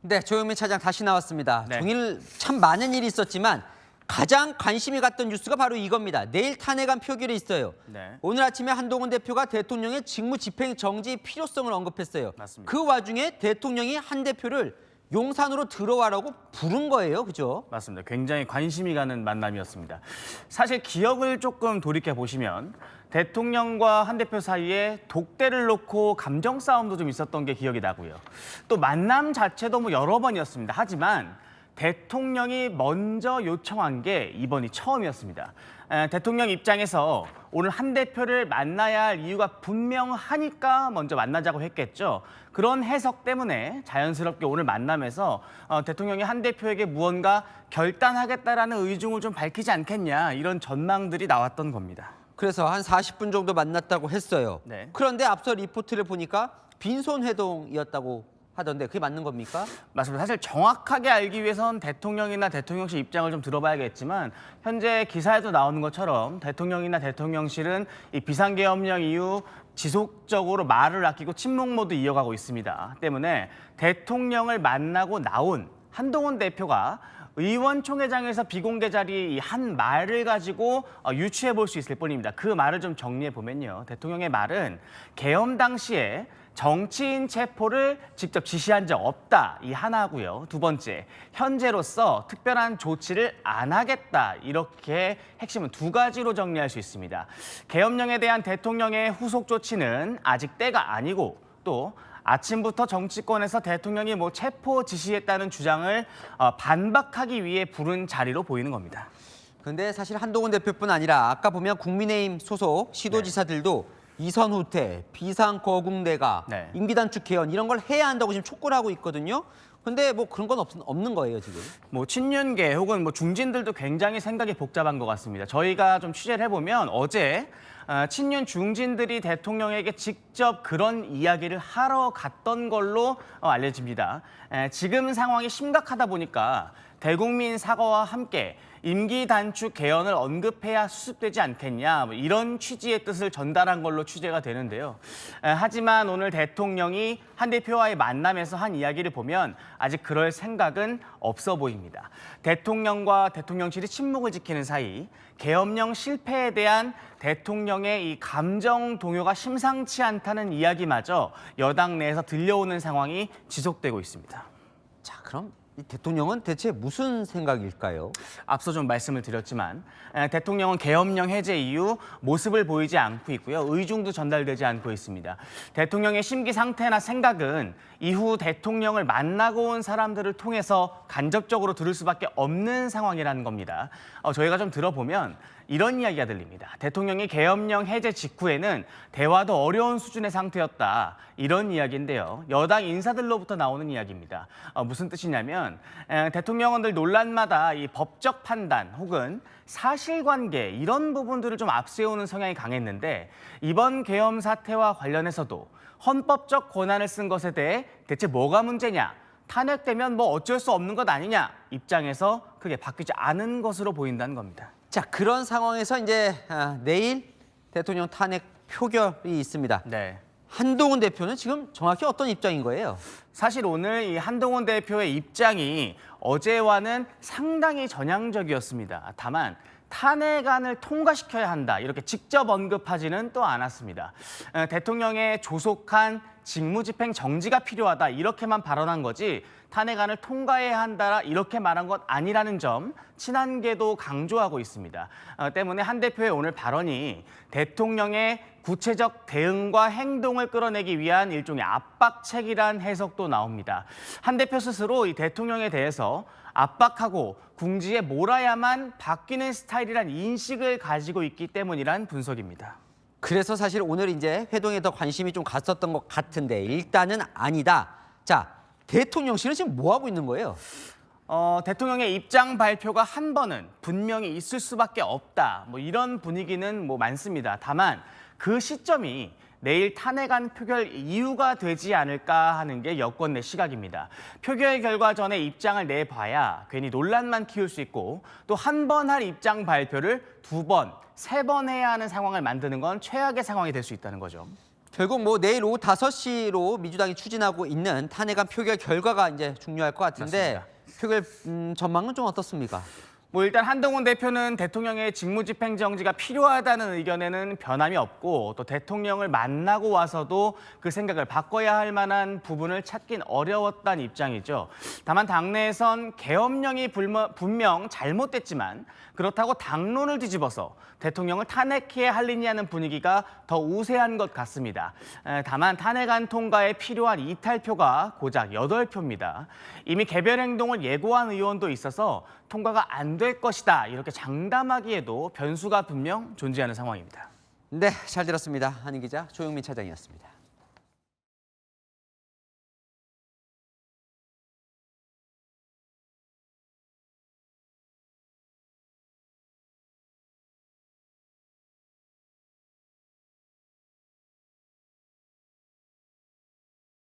네, 조영민 차장 다시 나왔습니다. 네. 종일 참 많은 일이 있었지만 가장 관심이 갔던 뉴스가 바로 이겁니다. 내일 탄핵안 표결이 있어요. 네. 오늘 아침에 한동훈 대표가 대통령의 직무 집행 정지 필요성을 언급했어요. 맞습니다. 그 와중에 대통령이 한 대표를 용산으로 들어와라고 부른 거예요. 그죠? 맞습니다. 굉장히 관심이 가는 만남이었습니다. 사실 기억을 조금 돌이켜 보시면 대통령과 한 대표 사이에 독대를 놓고 감정 싸움도 좀 있었던 게 기억이 나고요. 또 만남 자체도 뭐 여러 번이었습니다. 하지만 대통령이 먼저 요청한 게 이번이 처음이었습니다. 대통령 입장에서 오늘 한 대표를 만나야 할 이유가 분명하니까 먼저 만나자고 했겠죠. 그런 해석 때문에 자연스럽게 오늘 만남에서 대통령이 한 대표에게 무언가 결단하겠다라는 의중을 좀 밝히지 않겠냐 이런 전망들이 나왔던 겁니다. 그래서 한 40분 정도 만났다고 했어요. 네. 그런데 앞서 리포트를 보니까 빈손 회동이었다고 하던데 그게 맞는 겁니까? 맞습니다. 사실 정확하게 알기 위해선 대통령이나 대통령실 입장을 좀 들어봐야겠지만 현재 기사에도 나오는 것처럼 대통령이나 대통령실은 이 비상계엄령 이후 지속적으로 말을 아끼고 침묵 모드 이어가고 있습니다. 때문에 대통령을 만나고 나온 한동훈 대표가 의원총회장에서 비공개 자리 한 말을 가지고 유추해 볼 수 있을 뿐입니다. 그 말을 좀 정리해 보면요. 대통령의 말은 계엄 당시에 정치인 체포를 직접 지시한 적 없다. 이 하나고요. 두 번째, 현재로서 특별한 조치를 안 하겠다. 이렇게 핵심은 두 가지로 정리할 수 있습니다. 계엄령에 대한 대통령의 후속 조치는 아직 때가 아니고 또 아침부터 정치권에서 대통령이 체포 지시했다는 주장을 반박하기 위해 부른 자리로 보이는 겁니다. 근데 사실 한동훈 대표뿐 아니라 아까 보면 국민의힘 소속 시도지사들도 이선 후퇴, 비상거국내가, 네. 임기단축 개헌 이런 걸 해야 한다고 지금 촉구를 하고 있거든요. 근데 그런 건 없는 거예요, 지금. 친윤계 혹은 중진들도 굉장히 생각이 복잡한 것 같습니다. 저희가 좀 취재를 해보면 어제 친윤 중진들이 대통령에게 직접 그런 이야기를 하러 갔던 걸로 알려집니다. 지금 상황이 심각하다 보니까 대국민 사과와 함께 임기 단축 개헌을 언급해야 수습되지 않겠냐 이런 취지의 뜻을 전달한 걸로 취재가 되는데요. 하지만 오늘 대통령이 한 대표와의 만남에서 한 이야기를 보면 아직 그럴 생각은 없어 보입니다. 대통령과 대통령실이 침묵을 지키는 사이 계엄령 실패에 대한 대통령의 이 감정 동요가 심상치 않다는 이야기마저 여당 내에서 들려오는 상황이 지속되고 있습니다. 자, 그럼 이 대통령은 대체 무슨 생각일까요? 앞서 좀 말씀을 드렸지만 대통령은 계엄령 해제 이후 모습을 보이지 않고 있고요. 의중도 전달되지 않고 있습니다. 대통령의 심기 상태나 생각은 이후 대통령을 만나고 온 사람들을 통해서 간접적으로 들을 수밖에 없는 상황이라는 겁니다. 저희가 좀 들어보면 이런 이야기가 들립니다. 대통령이 계엄령 해제 직후에는 대화도 어려운 수준의 상태였다. 이런 이야기인데요. 여당 인사들로부터 나오는 이야기입니다. 무슨 뜻이냐면 대통령은 늘 논란마다 이 법적 판단 혹은 사실관계 이런 부분들을 좀 앞세우는 성향이 강했는데 이번 계엄 사태와 관련해서도 헌법적 권한을 쓴 것에 대해 대체 뭐가 문제냐? 탄핵되면 어쩔 수 없는 것 아니냐? 입장에서 크게 바뀌지 않은 것으로 보인다는 겁니다. 자, 그런 상황에서 이제 내일 대통령 탄핵 표결이 있습니다. 네. 한동훈 대표는 지금 정확히 어떤 입장인 거예요? 사실 오늘 이 한동훈 대표의 입장이 어제와는 상당히 전향적이었습니다. 다만 탄핵안을 통과시켜야 한다 이렇게 직접 언급하지는 또 않았습니다. 대통령의 조속한 직무집행 정지가 필요하다 이렇게만 발언한 거지 탄핵안을 통과해야 한다 이렇게 말한 것 아니라는 점 친한계도 강조하고 있습니다. 때문에 한 대표의 오늘 발언이 대통령의 구체적 대응과 행동을 끌어내기 위한 일종의 압박책이란 해석도 나옵니다. 한 대표 스스로 이 대통령에 대해서 압박하고 궁지에 몰아야만 바뀌는 스타일이란 인식을 가지고 있기 때문이란 분석입니다. 그래서 사실 오늘 이제 회동에 더 관심이 좀 갔었던 것 같은데 일단은 아니다. 자, 대통령실은 지금 뭐 하고 있는 거예요? 대통령의 입장 발표가 한 번은 분명히 있을 수밖에 없다. 이런 분위기는 많습니다. 다만 그 시점이 내일 탄핵안 표결 이유가 되지 않을까 하는 게 여권 내 시각입니다. 표결 결과 전에 입장을 내봐야 괜히 논란만 키울 수 있고 또 한 번 할 입장 발표를 두 번, 세 번 해야 하는 상황을 만드는 건 최악의 상황이 될 수 있다는 거죠. 결국 뭐 내일 오후 5시로 민주당이 추진하고 있는 탄핵안 표결 결과가 이제 중요할 것 같은데 표결 전망은 좀 어떻습니까? 뭐 일단 한동훈 대표는 대통령의 직무집행정지가 필요하다는 의견에는 변함이 없고 또 대통령을 만나고 와서도 그 생각을 바꿔야 할 만한 부분을 찾긴 어려웠다는 입장이죠. 다만 당내에선 계엄령이 분명 잘못됐지만 그렇다고 당론을 뒤집어서 대통령을 탄핵해야 할 리냐는 분위기가 더 우세한 것 같습니다. 다만 탄핵안 통과에 필요한 이탈표가 고작 8표입니다. 이미 개별 행동을 예고한 의원도 있어서 통과가 안 될 것이다 이렇게 장담하기에도 변수가 분명 존재하는 상황입니다. 네, 잘 들었습니다. 한인 기자, 조용민 차장이었습니다.